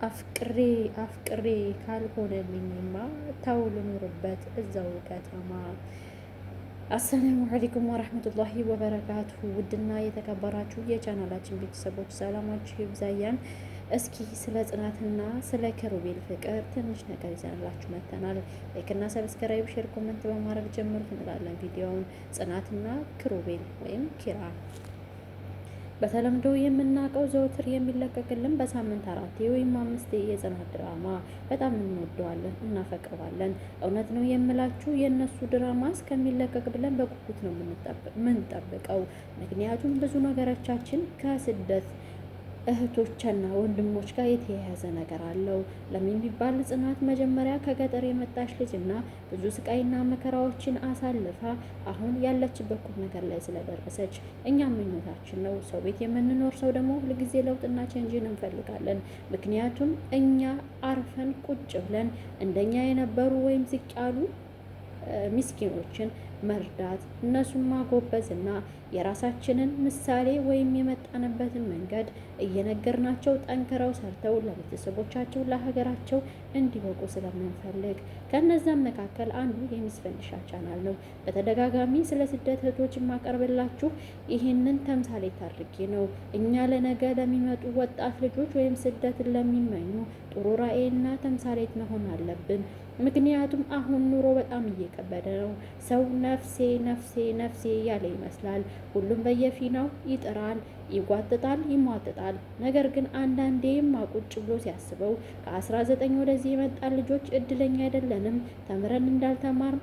አፍቅሬ ካልሆነልኝማ ተው ልኑርበት እዛው ከተማ። አሰላሙ አለይኩም ወራህመቱላሂ ወበረካቱሁ። ውድና የተከበራችሁ የቻናላችን ቤተሰቦች ሰላማችሁ ይብዛያን። እስኪ ስለ ጽናትና ስለ ኪሩቤል ፍቅር ትንሽ ነገር ይዘንላችሁ መጥተናል። ላይክና ሰብስክራይብ፣ ሼር፣ ኮመንት በማድረግ ጀምሩት እንላለን ቪዲዮውን። ጽናትና ኪሩቤል ወይም ኪራ በተለምዶ የምናውቀው ዘወትር የሚለቀቅልን በሳምንት 4 ወይም 5 የጽናት ድራማ በጣም እንወደዋለን፣ እናፈቅረዋለን። እውነት ነው የምላችሁ የእነሱ ድራማ እስከሚለቀቅ ብለን በጉጉት ነው የምንጠብቀው። ምክንያቱም ብዙ ነገሮቻችን ከስደት እህቶችና ወንድሞች ጋር የተያያዘ ነገር አለው። ለምን ቢባል ጽናት መጀመሪያ ከገጠር የመጣች ልጅና ብዙ ስቃይና መከራዎችን አሳልፋ አሁን ያለችበት ቁም ነገር ላይ ስለደረሰች እኛም ምኞታችን ነው። ሰው ቤት የምንኖር ሰው ደግሞ ሁልጊዜ ለውጥና ቼንጅን እንፈልጋለን። ምክንያቱም እኛ አርፈን ቁጭ ብለን እንደኛ የነበሩ ወይም ዝቅ ያሉ ምስኪኖችን መርዳት እነሱን ማጎበዝ እና የራሳችንን ምሳሌ ወይም የመጣንበትን መንገድ እየነገርናቸው ጠንክረው ሰርተው ለቤተሰቦቻቸው ለሀገራቸው እንዲበቁ ስለምንፈልግ ከነዛም መካከል አንዱ የሚስ ፈንድሻ ቻናል ነው። በተደጋጋሚ ስለ ስደት እህቶች የማቀርብላችሁ ይህንን ተምሳሌት አድርጌ ነው። እኛ ለነገ ለሚመጡ ወጣት ልጆች ወይም ስደትን ለሚመኙ ጥሩ ራዕይና ተምሳሌት መሆን አለብን። ምክንያቱም አሁን ኑሮ በጣም እየከበደ ነው። ሰው ነፍሴ ነፍሴ ነፍሴ ያለ ይመስላል። ሁሉም በየፊናው ይጥራል፣ ይጓጥጣል፣ ይሟጥጣል። ነገር ግን አንዳንዴም ቁጭ ብሎ ሲያስበው ከ19 ወደዚህ የመጣን ልጆች እድለኛ አይደለንም። ተምረን እንዳልተማርን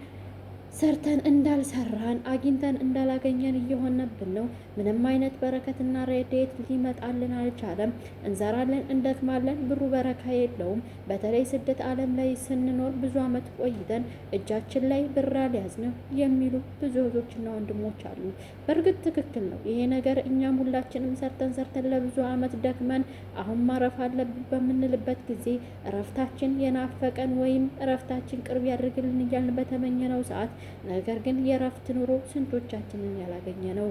ሰርተን እንዳልሰራን አግኝተን እንዳላገኘን እየሆነብን ነው። ምንም አይነት በረከትና ረድኤት ሊመጣልን አልቻለም። እንዘራለን፣ እንደክማለን፣ ብሩ በረካ የለውም። በተለይ ስደት ዓለም ላይ ስንኖር ብዙ ዓመት ቆይተን እጃችን ላይ ብር አልያዝንም የሚሉ ብዙ እህቶችና ወንድሞች አሉ። በእርግጥ ትክክል ነው ይሄ ነገር። እኛም ሁላችንም ሰርተን ለብዙ ዓመት ደክመን አሁን ማረፍ አለብን በምንልበት ጊዜ እረፍታችን የናፈቀን ወይም እረፍታችን ቅርብ ያድርግልን እያልን በተመኘነው ሰዓት ነገር ግን የእረፍት ኑሮ ስንቶቻችንን ያላገኘ ነው።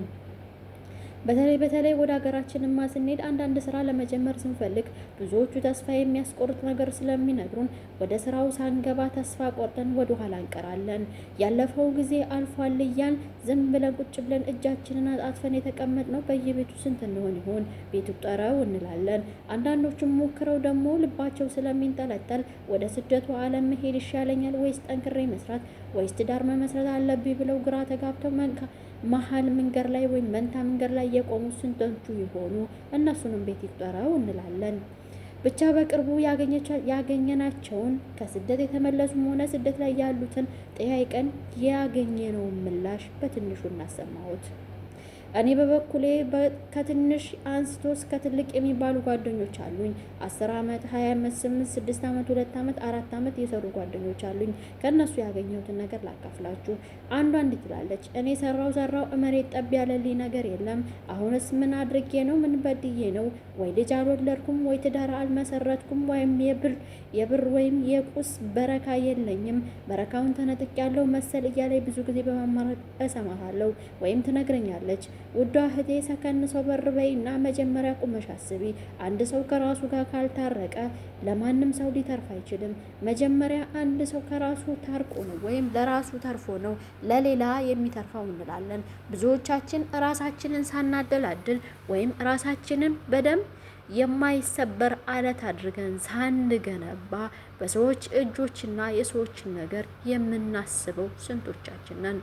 በተለይ ወደ ሀገራችንማ ስንሄድ አንዳንድ ስራ ለመጀመር ስንፈልግ ብዙዎቹ ተስፋ የሚያስቆርጥ ነገር ስለሚነግሩን ወደ ስራው ሳንገባ ተስፋ ቆርጠን ወደ ኋላ እንቀራለን። ያለፈው ጊዜ አልፏል እያልን ዝም ብለን ቁጭ ብለን እጃችንን አጣጥፈን የተቀመጥነው በየቤቱ ስንት እንሆን ይሆን? ቤቱ ጠረው እንላለን። አንዳንዶቹም ሞክረው ደግሞ ልባቸው ስለሚንጠለጠል ወደ ስደቱ ዓለም መሄድ ይሻለኛል ወይስ ጠንክሬ መስራት ወይስ ትዳር መመስረት አለብኝ ብለው ግራ ተጋብተው መሀል መንገድ ላይ ወይም መንታ መንገድ ላይ የቆሙ ስንቶቹ ይሆኑ? እነሱንም ቤት ይቁጠረው እንላለን። ብቻ በቅርቡ ያገኘናቸውን ከስደት የተመለሱም ሆነ ስደት ላይ ያሉትን ጠያይቀን ያገኘነውን ምላሽ በትንሹ እናሰማሁት። እኔ በበኩሌ ከትንሽ አንስቶ እስከ ትልቅ የሚባሉ ጓደኞች አሉኝ። 10 ዓመት፣ 20 ዓመት፣ 8፣ 6 ዓመት፣ 2 ዓመት፣ 4 ዓመት የሰሩ ጓደኞች አሉኝ። ከእነሱ ያገኘሁትን ነገር ላካፍላችሁ። አንዷ እንዲህ ትላለች፣ እኔ ሰራው መሬት ጠብ ያለልኝ ነገር የለም። አሁንስ ምን አድርጌ ነው? ምን በድዬ ነው? ወይ ልጅ አልወለድኩም፣ ወይ ትዳር አልመሰረትኩም፣ ወይም የብር ወይም የቁስ በረካ የለኝም። በረካውን ተነጥቅ ያለው መሰል እያላይ ብዙ ጊዜ በማማረጥ እሰማታለሁ ወይም ትነግረኛለች። ውዷ እህቴ ሰከን ሰው በር በይና መጀመሪያ ቁመሽ አስቢ። አንድ ሰው ከራሱ ጋር ካልታረቀ ለማንም ሰው ሊተርፍ አይችልም። መጀመሪያ አንድ ሰው ከራሱ ታርቆ ነው ወይም ለራሱ ተርፎ ነው ለሌላ የሚተርፈው እንላለን። ብዙዎቻችን ራሳችንን ሳናደላድል ወይም ራሳችንን በደንብ የማይሰበር አለት አድርገን ሳንገነባ በሰዎች እጆችና የሰዎችን ነገር የምናስበው ስንቶቻችን ነን?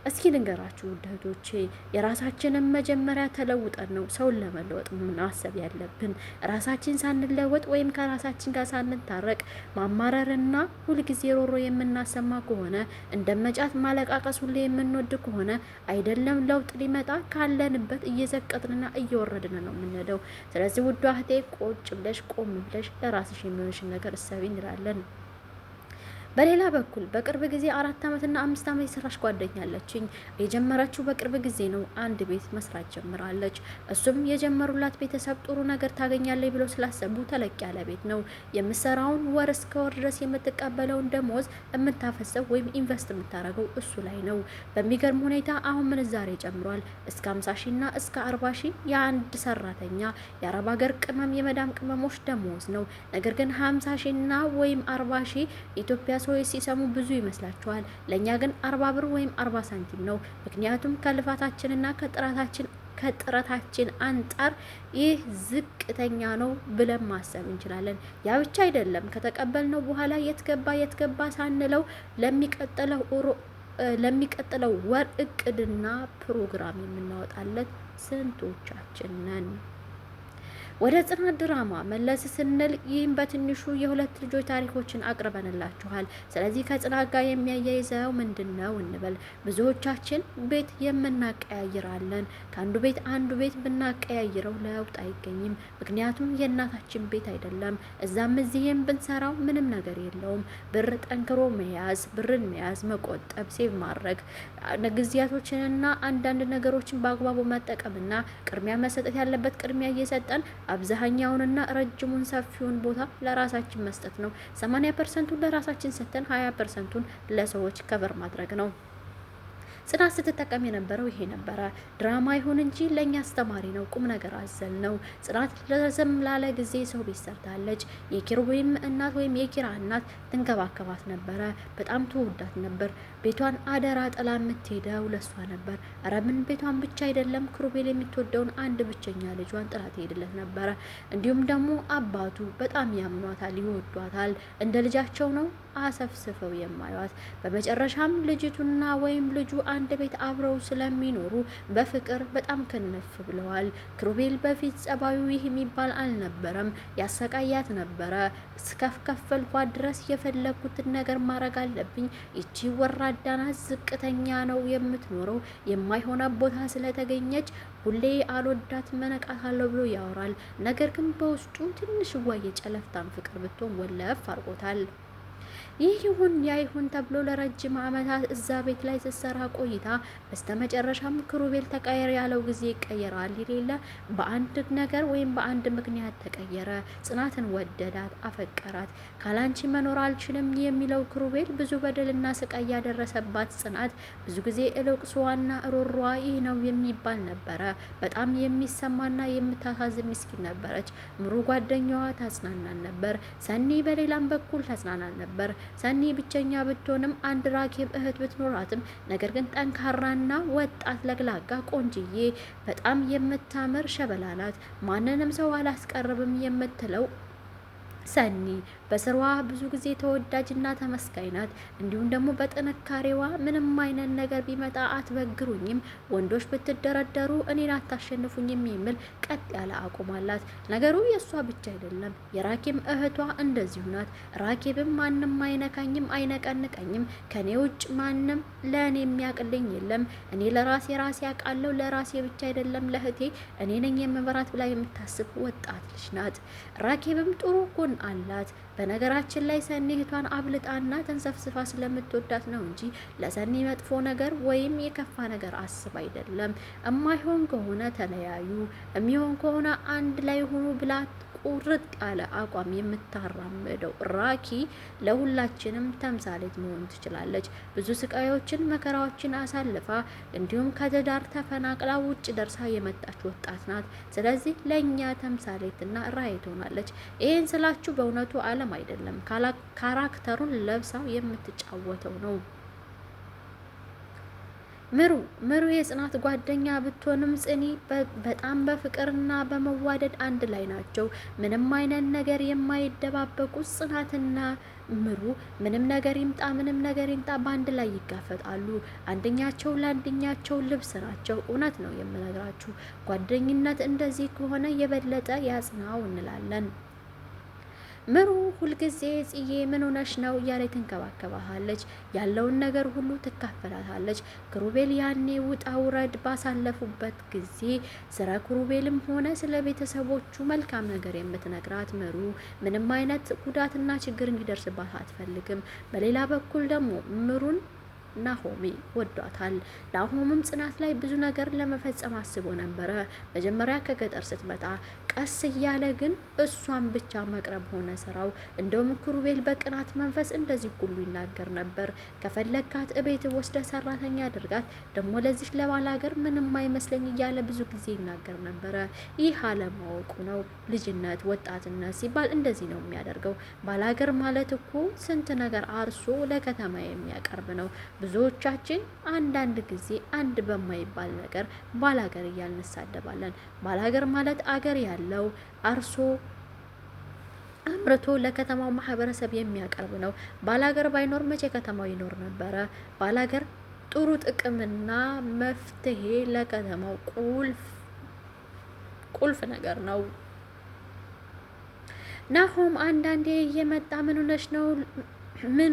እስኪ ልንገራችሁ ውድ እህቶቼ፣ የራሳችንን መጀመሪያ ተለውጠን ነው ሰውን ለመለወጥ ማሰብ ያለብን። ራሳችን ሳንለወጥ ወይም ከራሳችን ጋር ሳንታረቅ ማማረርና ሁልጊዜ ሮሮ የምናሰማ ከሆነ እንደ መጫት ማለቃቀስ ሁሌ የምንወድ ከሆነ አይደለም ለውጥ ሊመጣ ካለንበት እየዘቀጥንና እየወረድን ነው የምንሄደው። ስለዚህ ውዷ እህቴ ቁጭ ብለሽ ቆም ብለሽ ለራስሽ የሚሆንሽን ነገር እሰቢ እንላለን። በሌላ በኩል በቅርብ ጊዜ 4 ዓመትና 5 ዓመት የሰራች ጓደኛ አለችኝ። የጀመረችው በቅርብ ጊዜ ነው። አንድ ቤት መስራት ጀምራለች። እሱም የጀመሩላት ቤተሰብ ጥሩ ነገር ታገኛለች ብለው ስላሰቡ ተለቅ ያለ ቤት ነው። የምሰራውን ወር እስከ ወር ድረስ የምትቀበለውን ደሞዝ የምታፈሰው ወይም ኢንቨስት የምታደርገው እሱ ላይ ነው። በሚገርም ሁኔታ አሁን ምንዛሬ ጨምሯል። እስከ 50 ሺና እስከ 40 ሺ የአንድ ሰራተኛ የአረብ ሀገር ቅመም የመዳም ቅመሞች ደሞዝ ነው። ነገር ግን 50 ሺና ወይም 40 ሺ ኢትዮጵያ ሰዎች ሲሰሙ ብዙ ይመስላቸዋል። ለእኛ ግን 40 ብር ወይም 40 ሳንቲም ነው። ምክንያቱም ከልፋታችንና ከጥረታችን አንጻር ይህ ዝቅተኛ ነው ብለን ማሰብ እንችላለን። ያ ብቻ አይደለም። ከተቀበልነው በኋላ የትገባ ሳንለው ለሚቀጥለው ወር እቅድና ፕሮግራም የምናወጣለት ስንቶቻችን ነን? ወደ ጽናት ድራማ መለስ ስንል ይህም በትንሹ የሁለት ልጆች ታሪኮችን አቅርበንላችኋል። ስለዚህ ከጽናት ጋር የሚያያይዘው ምንድን ነው እንበል። ብዙዎቻችን ቤት የምናቀያይራለን። ከአንዱ ቤት አንዱ ቤት ብናቀያይረው ለውጥ አይገኝም። ምክንያቱም የእናታችን ቤት አይደለም። እዛም እዚህም ብንሰራው ምንም ነገር የለውም። ብር ጠንክሮ መያዝ፣ ብርን መያዝ፣ መቆጠብ፣ ሴቭ ማድረግ፣ ጊዜያቶችንና አንዳንድ ነገሮችን በአግባቡ መጠቀምና ቅድሚያ መሰጠት ያለበት ቅድሚያ እየሰጠን አብዛኛውንና ረጅሙን ሰፊውን ቦታ ለራሳችን መስጠት ነው። 80% ለራሳችን ሰጥተን 20% ለሰዎች ከቨር ማድረግ ነው። ጽናት ስትጠቀም የነበረው ይሄ ነበረ። ድራማ ይሁን እንጂ ለእኛ አስተማሪ ነው፣ ቁም ነገር አዘል ነው። ጽናት ለረዘም ላለ ጊዜ ሰው ቤት ሰርታለች። የኪሩቤል እናት ወይም የኪራ እናት ትንከባከባት ነበረ። በጣም ትወዳት ነበር። ቤቷን አደራ ጥላ የምትሄደው ለሷ ነበር። ኧረ ምን ቤቷን ብቻ አይደለም፣ ኪሩቤል የምትወደውን አንድ ብቸኛ ልጇን ጥላ ትሄድለት ነበረ። እንዲሁም ደግሞ አባቱ በጣም ያምኗታል፣ ይወዷታል። እንደ ልጃቸው ነው አሰፍስፈው የማዩት። በመጨረሻም ልጅቱና ወይም ልጁ አንድ ቤት አብረው ስለሚኖሩ በፍቅር በጣም ከነፍ ብለዋል። ኪሩቤል በፊት ጸባዩ ይህ የሚባል አልነበረም፣ ያሰቃያት ነበረ። እስከከፈልኳት ድረስ የፈለኩትን ነገር ማድረግ አለብኝ። ይቺ ወራዳና ዝቅተኛ ነው የምትኖረው፣ የማይሆነ ቦታ ስለተገኘች ሁሌ አልወዳት መነቃታለሁ ብሎ ያወራል። ነገር ግን በውስጡ ትንሽ ዋየ ጨለፍታን ፍቅር ብትሆን ወለፍ አድርጎታል። ይህ ይሁን ያ ይሁን ተብሎ ለረጅም ዓመታት እዛ ቤት ላይ ስትሰራ ቆይታ በስተመጨረሻም ኪሩቤል ተቀየረ ያለው ጊዜ ይቀየራል የሌለ በአንድ ነገር ወይም በአንድ ምክንያት ተቀየረ። ጽናትን ወደዳት፣ አፈቀራት። ካላንቺ መኖር አልችልም የሚለው ኪሩቤል ብዙ በደልና ስቃይ ያደረሰባት ጽናት ብዙ ጊዜ እልቅሷና ሮሯ ይህ ነው የሚባል ነበረ። በጣም የሚሰማና የምታሳዝን ምስኪን ነበረች። ምሩ ጓደኛዋ ታጽናናን ነበር። ሰኒ በሌላም በኩል ታጽናናን ነበር። ሰኒ ብቸኛ ብትሆንም አንድ ራኬብ እህት ብትኖራትም ነገር ግን ጠንካራና ወጣት ለግላጋ ቆንጅዬ በጣም የምታምር ሸበላላት ማንንም ሰው አላስቀርብም የምትለው ሰኒ በስሯ ብዙ ጊዜ ተወዳጅና ተመስጋኝ ናት። እንዲሁም ደግሞ በጥንካሬዋ ምንም አይነት ነገር ቢመጣ አትበግሩኝም፣ ወንዶች ብትደረደሩ እኔን አታሸንፉኝም የሚል ቀጥ ያለ አቋም አላት። ነገሩ የእሷ ብቻ አይደለም፣ የራኬብ እህቷ እንደዚሁ ናት። ራኬብም ማንም አይነካኝም፣ አይነቀንቀኝም፣ ከኔ ውጭ ማንም ለእኔ የሚያቅልኝ የለም፣ እኔ ለራሴ አውቃለሁ፣ ለራሴ ብቻ አይደለም ለእህቴ እኔ ነኝ የምመራት ብላ የምታስብ ወጣት ልጅ ናት። ራኬብም ጥሩ ጎን አላት። በነገራችን ላይ ሰኒ እህቷን አብልጣና ተንሰፍስፋ ስለምትወዳት ነው እንጂ ለሰኒ መጥፎ ነገር ወይም የከፋ ነገር አስብ አይደለም። እማይሆን ከሆነ ተለያዩ፣ የሚሆን ከሆነ አንድ ላይ ሆኑ ብላ ቁርጥ ያለ አቋም የምታራምደው ራኪ ለሁላችንም ተምሳሌት መሆን ትችላለች። ብዙ ስቃዮችን መከራዎችን አሳልፋ እንዲሁም ከትዳር ተፈናቅላ ውጭ ደርሳ የመጣች ወጣት ናት። ስለዚህ ለእኛ ተምሳሌትና ራዕይ ትሆናለች። ይህን ስላችሁ በእውነቱ ዓለም አይደለም ካራክተሩን ለብሳው የምትጫወተው ነው። ምሩ የጽናት ጓደኛ ብትሆንም ጽኒ በጣም በፍቅርና በመዋደድ አንድ ላይ ናቸው። ምንም አይነት ነገር የማይደባበቁ ጽናትና ምሩ ምንም ነገር ይምጣ በአንድ ላይ ይጋፈጣሉ። አንደኛቸው ለአንደኛቸው ልብስ ናቸው። እውነት ነው የምነግራችሁ። ጓደኝነት እንደዚህ ከሆነ የበለጠ ያጽናው እንላለን። ምሩ ሁልጊዜ ጽዬ ምን ሆነሽ ነው እያለች ትንከባከባሃለች። ያለውን ነገር ሁሉ ትካፈላታለች። ክሩቤል ያኔ ውጣ ውረድ ባሳለፉበት ጊዜ ስለ ክሩቤልም ሆነ ስለ ቤተሰቦቹ መልካም ነገር የምትነግራት ምሩ ምንም አይነት ጉዳትና ችግር እንዲደርስባት አትፈልግም። በሌላ በኩል ደግሞ ምሩን ናሆሚ ወዷታል። ናሆምም ጽናት ላይ ብዙ ነገር ለመፈጸም አስቦ ነበረ። መጀመሪያ ከገጠር ስትመጣ ቀስ እያለ ግን እሷን ብቻ መቅረብ ሆነ ስራው። እንደውም ክሩቤል በቅናት መንፈስ እንደዚህ ሁሉ ይናገር ነበር። ከፈለግካት እቤት ወስደ ሰራተኛ አድርጋት፣ ደግሞ ለዚህ ለባላገር ምንም አይመስለኝ እያለ ብዙ ጊዜ ይናገር ነበረ። ይህ አለማወቁ ነው። ልጅነት ወጣትነት ሲባል እንደዚህ ነው የሚያደርገው። ባላገር ማለት እኮ ስንት ነገር አርሶ ለከተማ የሚያቀርብ ነው። ብዙዎቻችን አንዳንድ ጊዜ አንድ በማይባል ነገር ባላገር እያልን እንሳደባለን። ባላገር ማለት አገር ያለው አርሶ አምርቶ ለከተማው ማህበረሰብ የሚያቀርብ ነው። ባላገር ባይኖር መቼ ከተማው ይኖር ነበረ? ባላገር ጥሩ ጥቅምና መፍትሄ ለከተማው ቁልፍ ነገር ነው። ናሆም አንዳንዴ እየመጣ ምን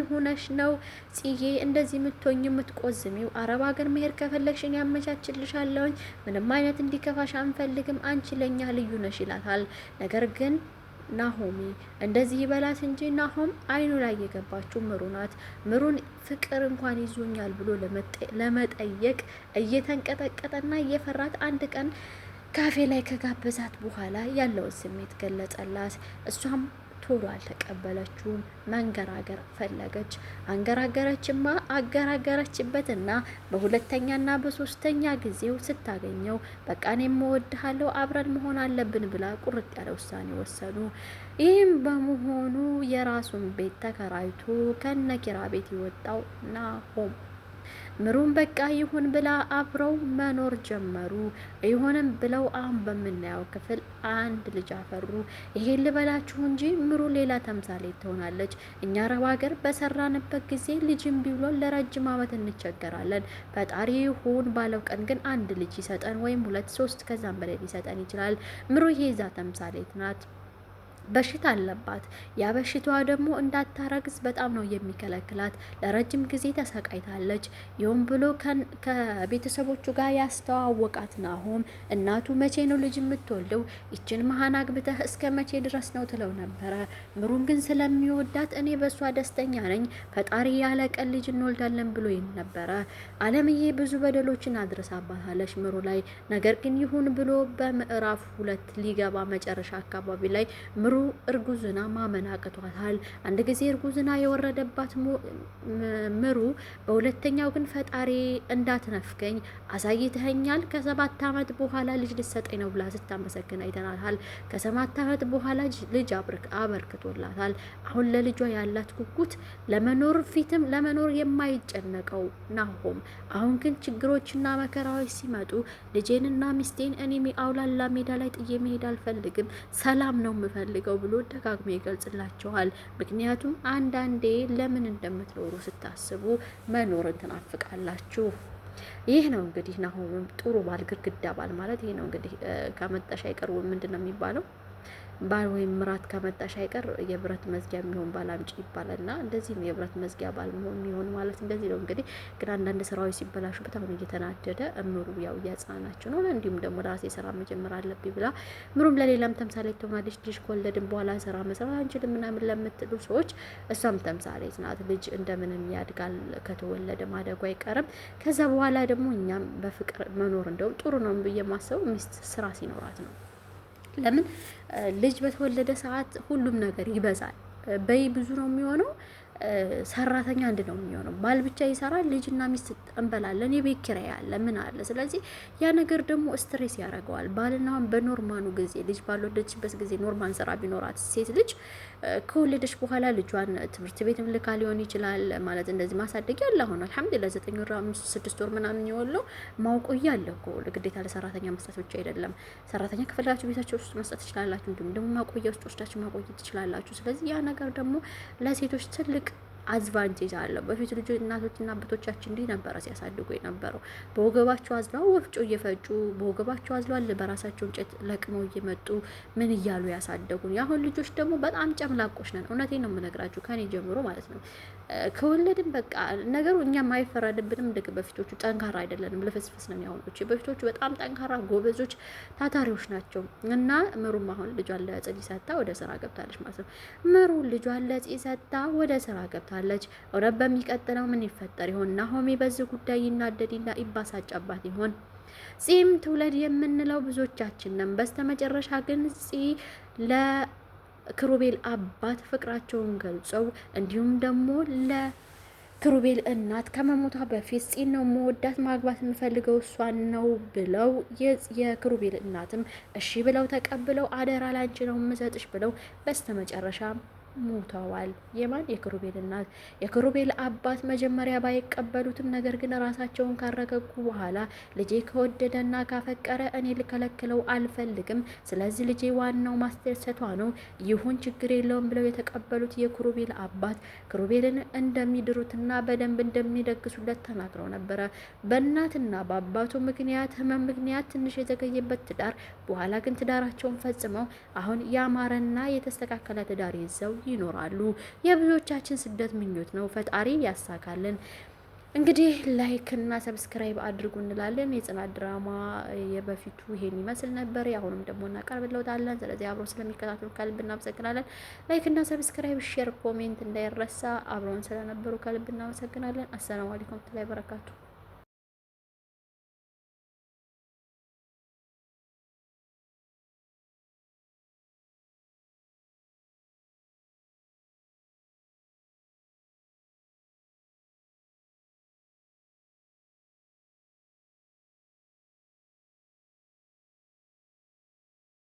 ሆነሽ ነው ጽዬ እንደዚህ የምትሆኝ የምትቆዝሚው? አረብ ሀገር መሄድ ከፈለግሽን ያመቻችልሻለሁ። ምንም አይነት እንዲከፋሽ አንፈልግም። አንቺ ለኛ ልዩ ነሽ ይላታል። ነገር ግን ናሆሚ እንደዚህ ይበላት እንጂ ናሆም አይኑ ላይ የገባችው ምሩ ናት። ምሩን ፍቅር እንኳን ይዞኛል ብሎ ለመጠየቅ እየተንቀጠቀጠና እየፈራት አንድ ቀን ካፌ ላይ ከጋበዛት በኋላ ያለውን ስሜት ገለጸላት። እሷም ቶሎ አልተቀበለችውም። መንገራገር ፈለገች። አገራገረችበትና በሁለተኛና በሶስተኛ ጊዜው ስታገኘው በቃ እኔም እወድሃለሁ አብረን መሆን አለብን ብላ ቁርጥ ያለ ውሳኔ ወሰኑ። ይህም በመሆኑ የራሱን ቤት ተከራይቶ ከነኪራ ቤት የወጣው ናሆም ምሩን በቃ ይሁን ብላ አብረው መኖር ጀመሩ። ይሁንም ብለው አሁን በምናየው ክፍል አንድ ልጅ አፈሩ። ይሄን ልበላችሁ እንጂ ምሩ ሌላ ተምሳሌት ትሆናለች። እኛ አረብ ሀገር በሰራንበት ጊዜ ልጅም ቢብሎን ለረጅም ዓመት እንቸገራለን። ፈጣሪ ይሁን ባለው ቀን ግን አንድ ልጅ ይሰጠን፣ ወይም 2 3 ከዛም በላይ ሊሰጠን ይችላል። ምሩ የዛ ተምሳሌት ናት። በሽታ አለባት። ያ በሽታዋ ደግሞ እንዳታረግዝ በጣም ነው የሚከለክላት። ለረጅም ጊዜ ተሰቃይታለች። ይሁን ብሎ ከቤተሰቦቹ ጋር ያስተዋወቃት ናሆም እናቱ መቼ ነው ልጅ የምትወልደው? ይችን መሀን አግብተህ እስከ መቼ ድረስ ነው ትለው ነበረ። ምሩን ግን ስለሚወዳት እኔ በእሷ ደስተኛ ነኝ፣ ፈጣሪ ያለ ቀን ልጅ እንወልዳለን ብሎ ነበረ። አለምዬ ብዙ በደሎችን አድርሳባታለች ምሩ ላይ። ነገር ግን ይሁን ብሎ በምዕራፍ 2 ሊገባ መጨረሻ አካባቢ ላይ ምሩ እርጉዝና ማመን አቅቷታል። አንድ ጊዜ እርጉዝና የወረደባት ምሩ በሁለተኛው ግን ፈጣሪ እንዳትነፍገኝ አሳይተኸኛል፣ ከ7 ዓመት በኋላ ልጅ ልሰጠኝ ነው ብላ ስታመሰግን አይተናታል። ከ7 ዓመት በኋላ ልጅ አበርክቶላታል። አሁን ለልጇ ያላት ጉጉት ለመኖር ፊትም ለመኖር የማይጨነቀው ናሆም አሁን ግን ችግሮችና መከራዎች ሲመጡ ልጄንና ሚስቴን እኔ አውላላ ሜዳ ላይ ጥዬ መሄድ አልፈልግም፣ ሰላም ነው የምፈልገው ብሎ ደጋግሞ ይገልጽላቸዋል። ምክንያቱም አንዳንዴ ለምን እንደምትኖሩ ስታስቡ መኖርን ትናፍቃላችሁ። ይህ ነው እንግዲህ ናሆምም ጥሩ ባል ግድግዳ ባል ማለት ይሄ ነው እንግዲህ። ከመጣሽ አይቀር ምንድን ነው የሚባለው? ባል ወይም ምራት ከመጣሽ አይቀር የብረት መዝጊያ የሚሆን ባል አምጪ ይባላልና እንደዚህም የብረት መዝጊያ ባል የሚሆን ማለት እንደዚህ ነው እንግዲህ። ግን አንዳንድ ስራዎች ሲበላሹ በጣም እየተናደደ እምሩ ያው እያጽናናቸው ነው። እንዲሁም ደግሞ ራሴ ስራ መጀመር አለብኝ ብላ ምሩም ለሌላም ተምሳሌት ትሆናለች። ልጅ ከወለድን በኋላ ስራ መስራት አንችልም ምናምን ለምትሉ ሰዎች እሷም ተምሳሌት ናት። ልጅ እንደምንም ያድጋል፣ ከተወለደ ማደጉ አይቀርም። ከዛ በኋላ ደግሞ እኛም በፍቅር መኖር እንደውም ጥሩ ነው ብዬ ማሰቡ ሚስት ስራ ሲኖራት ነው። ለምን ልጅ በተወለደ ሰዓት ሁሉም ነገር ይበዛል። በይ ብዙ ነው የሚሆነው። ሰራተኛ አንድ ነው የሚሆነው። ባል ብቻ ይሰራል፣ ልጅና ሚስት እንበላለን፣ የቤት ኪራይ አለ፣ ምን አለ። ስለዚህ ያ ነገር ደግሞ ስትሬስ ያደርገዋል። ባልና በኖርማኑ ጊዜ ልጅ ባልወለደችበት ጊዜ ኖርማል ስራ ቢኖራት ሴት ልጅ ከወለደች በኋላ ልጇን ትምህርት ቤት ልካ ሊሆን ይችላል ማለት እንደዚህ ማሳደግ ያለ አሁን አልሐምዱሊላህ 9 ወር 5 6 ወር ምናምን የወለው ማውቆያ አለ እኮ ግዴታ ለሰራተኛ መስጠት ብቻ አይደለም። ሰራተኛ ከፈለጋችሁ ቤታችሁ ውስጥ መስጠት ትችላላችሁ። እንዲሁም ደግሞ ማቆያ ውስጥ ወስዳችሁ ማቆየት ትችላላችሁ። ስለዚህ ያ ነገር ደግሞ ለሴቶች ትልቅ አድቫንቴጅ አለው። በፊት ልጆች እናቶችና አባቶቻችን እንዲህ ነበረ ሲያሳድጉ የነበረው። በወገባቸው አዝለው ወፍጮ እየፈጩ በወገባቸው አዝለዋል በራሳቸው እንጨት ለቅመው እየመጡ ምን እያሉ ያሳደጉን። የአሁን ልጆች ደግሞ በጣም ጨምላቆች ነን። እውነቴን ነው የምነግራችሁ ከኔ ጀምሮ ማለት ነው። ከወለድን በቃ ነገሩ እኛም አይፈረድብንም። እንደ በፊቶቹ ጠንካራ አይደለንም፣ ልፍስፍስ ነው የሚሆኑት። በፊቶቹ በጣም ጠንካራ ጎበዞች፣ ታታሪዎች ናቸው። እና ምሩም አሁን ልጇን ለጽጌ ሰጥታ ወደ ስራ ገብታለች ማለት ነው። ምሩ ልጇን ለጽጌ ሰጥታ ወደ ስራ ገብታለች። እውነት በሚቀጥለው ምን ይፈጠር ይሆን? ናሆሜ በዚህ ጉዳይ ይናደድና ይባሳጫባት ይሆን? ጺም ትውለድ የምንለው ብዙዎቻችን ነን። በስተመጨረሻ ግን ጺ ለክሩቤል አባት ፍቅራቸውን ገልጸው እንዲሁም ደግሞ ለክሩቤል እናት ከመሞቷ በፊት ጺን ነው መወዳት ማግባት የምፈልገው እሷን ነው ብለው የክሩቤል እናትም እሺ ብለው ተቀብለው አደራ ላንቺ ነው የምሰጥሽ ብለው በስተመጨረሻ ሞተዋል። የማን? የክሩቤል እናት። የክሩቤል አባት መጀመሪያ ባይቀበሉትም ነገር ግን ራሳቸውን ካረጋጉ በኋላ ልጄ ከወደደና ካፈቀረ እኔ ልከለክለው አልፈልግም፣ ስለዚህ ልጄ ዋናው ማስደሰቷ ነው፣ ይሁን ችግር የለውም ብለው የተቀበሉት የክሩቤል አባት ክሩቤልን እንደሚድሩትና በደንብ እንደሚደግሱለት ተናግረው ነበረ። በእናትና በአባቱ ምክንያት ህመም ምክንያት ትንሽ የዘገየበት ትዳር በኋላ ግን ትዳራቸውን ፈጽመው አሁን ያማረና የተስተካከለ ትዳር ይዘው ይኖራሉ። የብዙዎቻችን ስደት ምኞት ነው። ፈጣሪ ያሳካልን። እንግዲህ ላይክ እና ሰብስክራይብ አድርጉ እንላለን። የጽናት ድራማ የበፊቱ ይሄን ይመስል ነበር። አሁንም ደግሞ እናቀርብልዎታለን። ስለዚህ አብረው ስለሚከታተሉ ከልብ እናመሰግናለን። ላይክ እና ሰብስክራይብ፣ ሼር፣ ኮሜንት እንዳይረሳ። አብረውን ስለነበሩ ከልብ እናመሰግናለን። አሰላሙ አለይኩም ወራህመቱላሂ ወበረካቱ።